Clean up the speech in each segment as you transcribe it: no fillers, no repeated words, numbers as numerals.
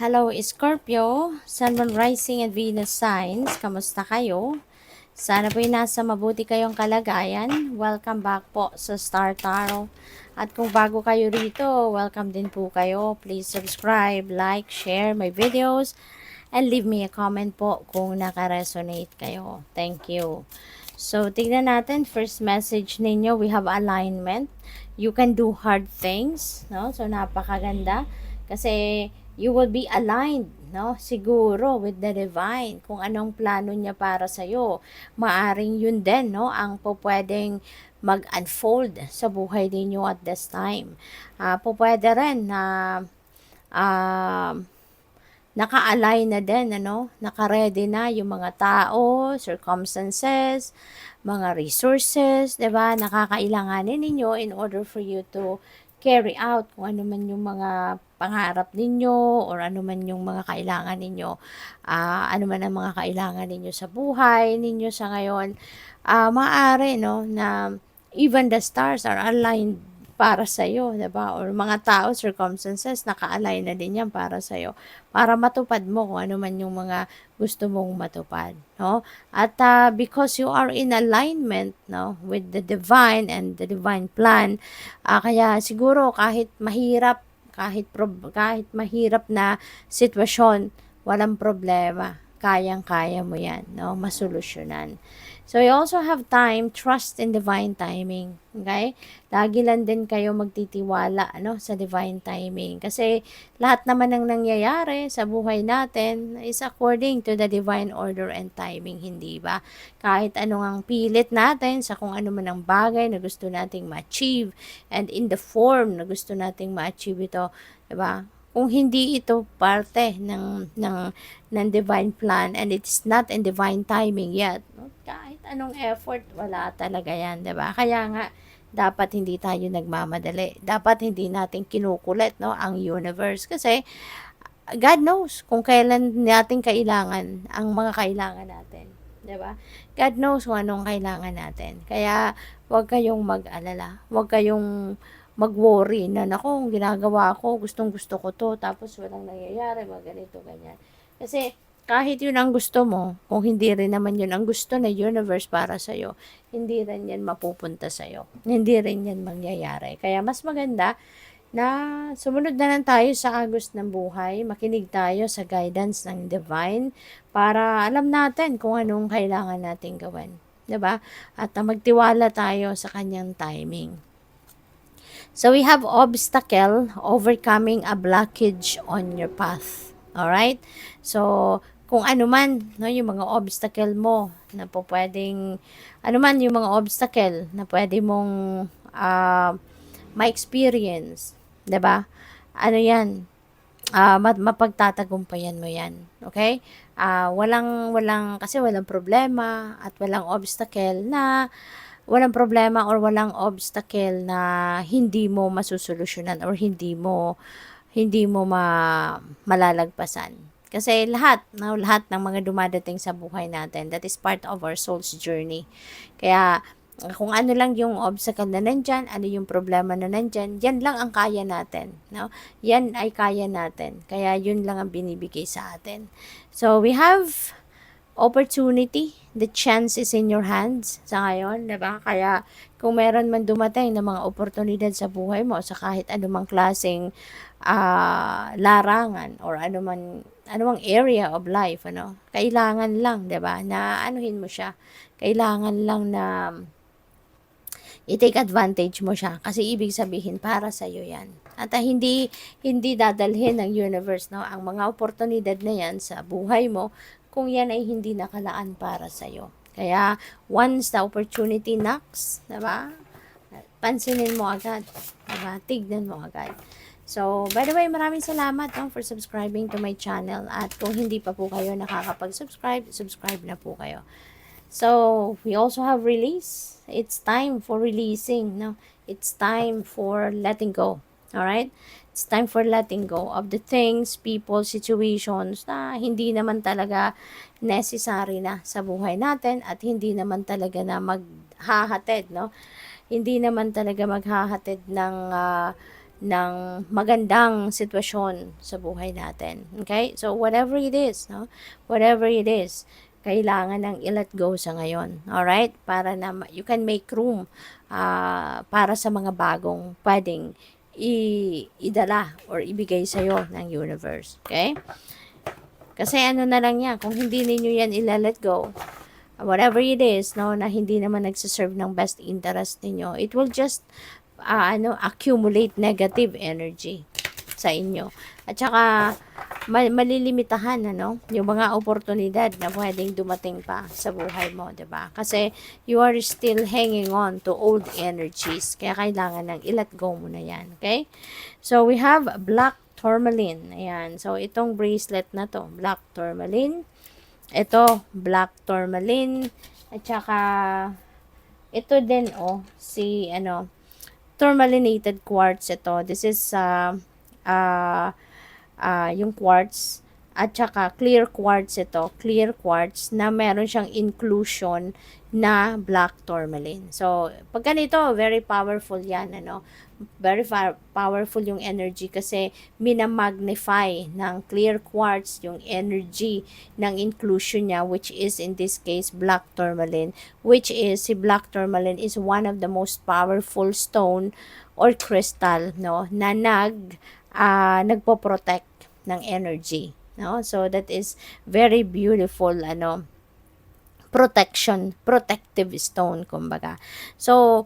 Hello Scorpio, Sun, Moon, Rising and Venus signs. Kamusta kayo? Sana po'y nasa mabuti kayong kalagayan. Welcome back po sa Star Tarot. At kung bago kayo rito, welcome din po kayo. Please subscribe, like, share my videos, and leave me a comment po kung naka-resonate kayo. Thank you. So, tignan natin. First message ninyo, we have alignment. You can do hard things. No? So, napakaganda. Kasi, you will be aligned, no? Siguro with the divine, kung anong plano niya para sa iyo. Maaring yun din, no, ang pwedeng mag-unfold sa buhay ninyo at this time. Pwede rin na naka-align na din, ano? Naka-ready na yung mga tao, circumstances, mga resources, 'di ba? Nakakailanganin ninyo in order for you to carry out kung ano man yung mga pangarap ninyo or ano man yung mga kailangan ninyo. Ano man ang mga kailangan ninyo sa buhay ninyo sa ngayon. Maaari, no, na even the stars are aligned para sa iyo, 'di ba? Or mga tao, circumstances, naka-align na din 'yan para sa iyo. Para matupad mo kung ano man yung mga gusto mong matupad, no? At because you are in alignment, no, with the divine and the divine plan, kaya siguro kahit mahirap, kahit mahirap na sitwasyon, walang problema. Kayang-kaya mo 'yan, no? Masolusyonan. So, you also have time, trust in divine timing. Okay? Lagi lang din kayo magtitiwala, ano, sa divine timing. Kasi, lahat naman ng nangyayari sa buhay natin is according to the divine order and timing, hindi ba? Kahit anong pilit natin sa kung ano man ang bagay na gusto nating ma-achieve and in the form na gusto nating ma-achieve ito, di ba? Kung hindi ito parte ng divine plan and it's not in divine timing yet, no? Kahit anong effort, wala talaga yan, 'di ba? Kaya nga, dapat hindi tayo nagmamadali. Dapat hindi natin kinukulit, no, ang universe. Kasi, God knows kung kailan natin kailangan ang mga kailangan natin. 'Di ba? God knows kung anong kailangan natin. Kaya, huwag kayong mag-alala. Huwag kayong mag-worry na, naku, ginagawa ko, gustong-gusto ko to, tapos walang nangyayari, mga ganito, ganyan. Kasi, kahit yun ang gusto mo, kung hindi rin naman yun ang gusto na universe para sa'yo, hindi rin yan mapupunta sa'yo. Hindi rin yan mangyayari. Kaya, mas maganda na sumunod na lang tayo sa agos ng buhay, makinig tayo sa guidance ng divine, para alam natin kung anong kailangan natin gawin. 'Di ba? At magtiwala tayo sa kanyang timing. So we have obstacle, overcoming a blockage on your path. Alright? So, kung ano man, no, yung mga obstacle mo na po pwedeng, ano man yung mga obstacle na pwede mong ma-experience, 'di ba? Ano yan? Mapagtatagumpayan mo yan. Okay? Kasi walang problema at walang problema or walang obstacle na hindi mo masusolusyonan or hindi mo malalagpasan. Kasi lahat ng mga dumadating sa buhay natin, that is part of our soul's journey. Kaya, kung ano lang yung obstacle na nandyan, ano yung problema na nandyan, yan lang ang kaya natin. No? Yan ay kaya natin. Kaya yun lang ang binibigay sa atin. So, we have opportunity, the chance is in your hands sa ngayon, 'di ba? Kaya kung meron man dumating na mga oportunidad sa buhay mo sa kahit anumang klaseng larangan or anumang area of life, ano, kailangan lang, 'di ba, na anuhin mo siya. Kailangan lang na i-take advantage mo siya kasi ibig sabihin para sa iyo 'yan. At hindi dadalhin ng universe, no, ang mga oportunidad na 'yan sa buhay mo kung yan ay hindi nakalaan para sa iyo. Kaya once the opportunity knocks, 'di ba? Pansinin mo agad, 'di ba? Tignan mo agad. So, by the way, maraming salamat, no, for subscribing to my channel. At kung hindi pa po kayo nakakapag-subscribe, subscribe na po kayo. So, we also have release. It's time for releasing, no? It's time for letting go. All right? It's time for letting go of the things, people, situations na hindi naman talaga necessary na sa buhay natin at hindi naman talaga na maghahatid, no? Hindi naman talaga maghahatid ng magandang sitwasyon sa buhay natin. Okay? So, whatever it is, no? Whatever it is, kailangan nang i-let go sa ngayon. Alright? Para na you can make room para sa mga bagong pwedeng idala or ibigay sa'yo ng universe. Okay? Kasi ano na lang yan, kung hindi ninyo yan i-let go, whatever it is, no, na hindi naman nagsiserve ng best interest ninyo, it will just accumulate negative energy sa inyo. At saka malilimitahan yung mga oportunidad na pwedeng dumating pa sa buhay mo, 'di ba? Kasi you are still hanging on to old energies. Kaya kailangan nang i-let go mo na 'yan, okay? So we have black tourmaline. Ayan. So itong bracelet na to, black tourmaline. Ito, black tourmaline. At saka ito din si tourmalinated quartz ito. This is yung quartz at saka clear quartz ito. Clear quartz na meron siyang inclusion na black tourmaline. So, pag ganito, very powerful yan, very powerful yung energy kasi minamagnify ng clear quartz yung energy ng inclusion niya, which is in this case black tourmaline, which is si black tourmaline is one of the most powerful stone or crystal na nagpo-protect ng energy, so that is very beautiful protective stone, kumbaga. So,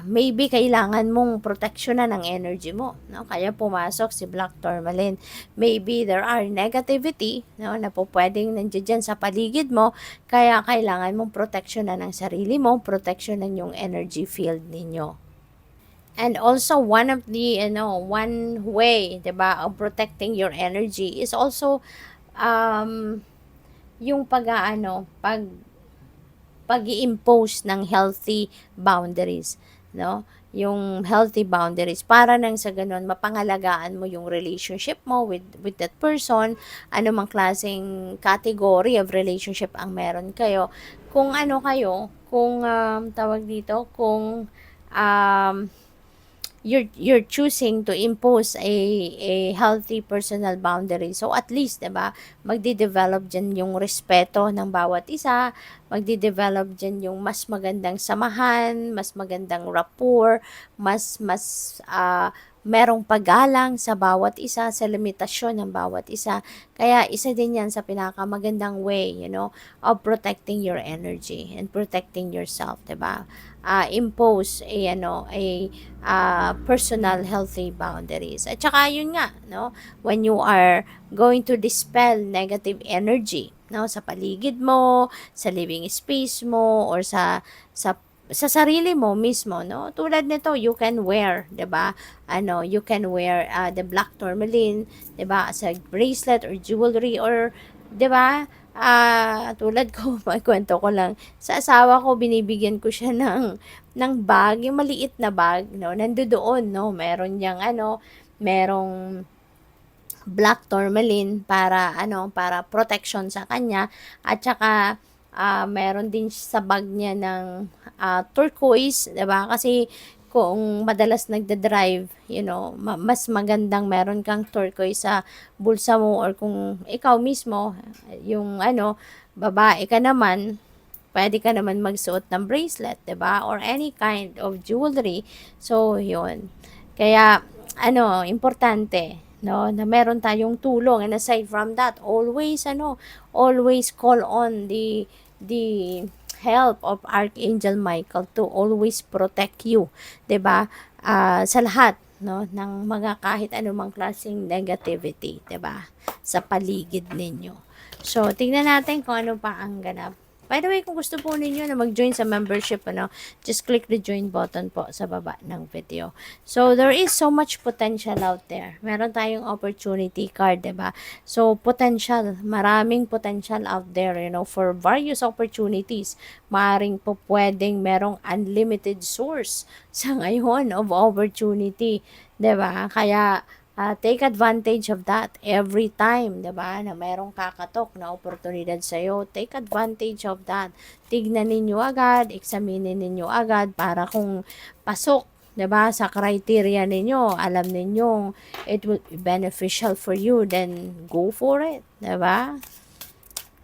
maybe kailangan mong proteksyonan ng energy mo, Kaya pumasok si black tourmaline. Maybe there are negativity, na po pwedeng nandiyan sa paligid mo, kaya kailangan mong proteksyonan ang sarili mo, proteksyonan yung energy field ninyo. And also, one of the, one way, 'di ba, of protecting your energy is also, yung pag-i-impose ng healthy boundaries, yung healthy boundaries para nang sa ganun mapangalagaan mo yung relationship mo with that person, anumang klaseng category of relationship ang meron kayo. Kung kung tawag dito, kung you're choosing to impose a healthy personal boundary. So at least, 'di ba, magde-develop diyan yung respeto ng bawat isa, magde-develop diyan yung mas magandang samahan, mas magandang rapport, mas merong paggalang sa bawat isa, sa limitasyon ng bawat isa. Kaya isa din yan sa pinakamagandang way, of protecting your energy and protecting yourself, 'di ba? Impose personal healthy boundaries. At saka yun nga, when you are going to dispel negative energy, sa paligid mo, sa living space mo, or sa sarili mo mismo, Tulad nito, you can wear, 'di ba? You can wear the black tourmaline, 'di ba, as a bracelet or jewelry, or 'di ba? Tulad ko, magkwento ko lang, sa asawa ko, binibigyan ko siya ng bag, yung maliit na bag, nandoon, meron niyang merong black tourmaline para protection sa kanya, at saka meron din sa bag niya ng turquoise, 'di ba? Kasi kung madalas nagda-drive, mas magandang meron kang turquoise sa bulsa mo, or kung ikaw mismo, yung babae ka naman, pwede ka naman magsuot ng bracelet, 'di ba? Or any kind of jewelry. So, yun. Kaya, importante, na meron tayong tulong. And aside from that, always call on the help of Archangel Michael to always protect you, 'di ba? Sa lahat ng mga kahit anumang klaseng negativity, 'di ba? Sa paligid ninyo. So, tingnan natin kung ano pa ang ganap. By the way, kung gusto po ninyo na mag-join sa membership, just click the join button po sa baba ng video. So, there is so much potential out there. Meron tayong opportunity card, 'di ba? So, potential, maraming potential out there, for various opportunities. Maaring po pwedeng merong unlimited source sa ngayon of opportunity, 'di ba? Kaya, take advantage of that every time, 'di ba, na merong kakatok na oportunidad sa iyo. Take advantage of that. Tignan ninyo agad, examine ninyo agad para kung pasok, 'Diba? Sa criteria ninyo, alam ninyong it will be beneficial for you, then go for it. 'Diba?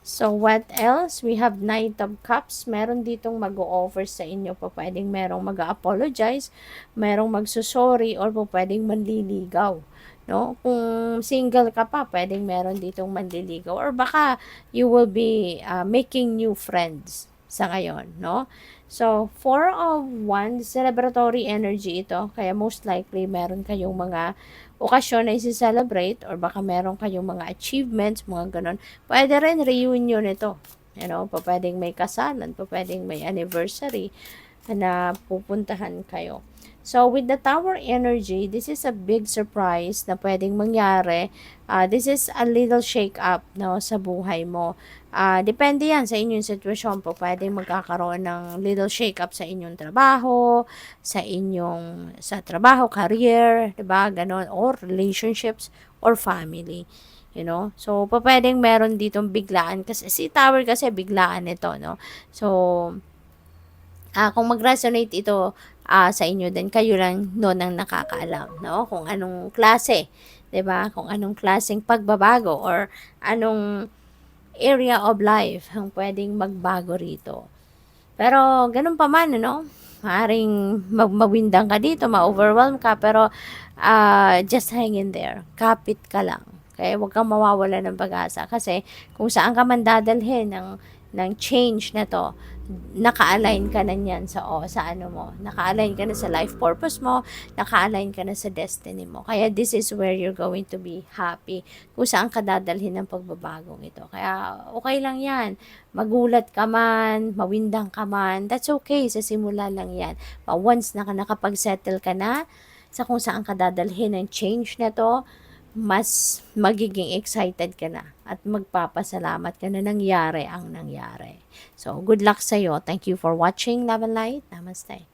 So, what else? We have Knight of Cups. Meron ditong mag-o-offer sa inyo po. Pwedeng merong mag-apologize, merong magsusorry, or po pwedeng manliligaw. No? Kung single ka pa, pwedeng meron ditong manliligaw. Or baka you will be making new friends sa ngayon. No? So, Four of Wands, celebratory energy ito. Kaya most likely, meron kayong mga okasyon na isi-celebrate or baka meron kayong mga achievements, mga ganon. Pwede rin reunion ito. You know, pwedeng may kasalan, pwedeng may anniversary na pupuntahan kayo. So, with the Tower energy, this is a big surprise na pwedeng mangyari. This is a little shake-up, no, sa buhay mo. Depende yan sa inyong sitwasyon po. Pwedeng magkakaroon ng little shake-up sa inyong trabaho, sa trabaho, career, 'di ba? Ganon, or relationships, or family. You know? So, pwedeng meron ditong biglaan. Kasi si Tower kasi biglaan ito, no? So, kung mag-resonate ito sa inyo, then kayo lang noon ang nakakaalam, no? Kung anong klase, 'di ba? Kung anong klaseng pagbabago or anong area of life ang pwedeng magbago rito. Pero ganun pa man, ano? Maaaring mawindang ka dito, ma-overwhelm ka, pero just hang in there. Kapit ka lang. Okay? Huwag kang mawawala ng pag-asa. Kasi kung saan ka man dadalhin ng change na to, naka-align ka na niyan sa ano mo. Naka-align ka na sa life purpose mo, naka-align ka na sa destiny mo. Kaya this is where you're going to be happy. Kung saan ka dadalhin ng pagbabagong ito. Kaya okay lang yan. Magulat ka man, mawindang ka man, that's okay. Sa simula lang yan. But once na nakapag-settle ka na sa kung saan ka dadalhin ng change na to, mas magiging excited ka na at magpapasalamat ka na nangyari ang nangyari. So, good luck sa'yo. Thank you for watching. Love and light. Namaste.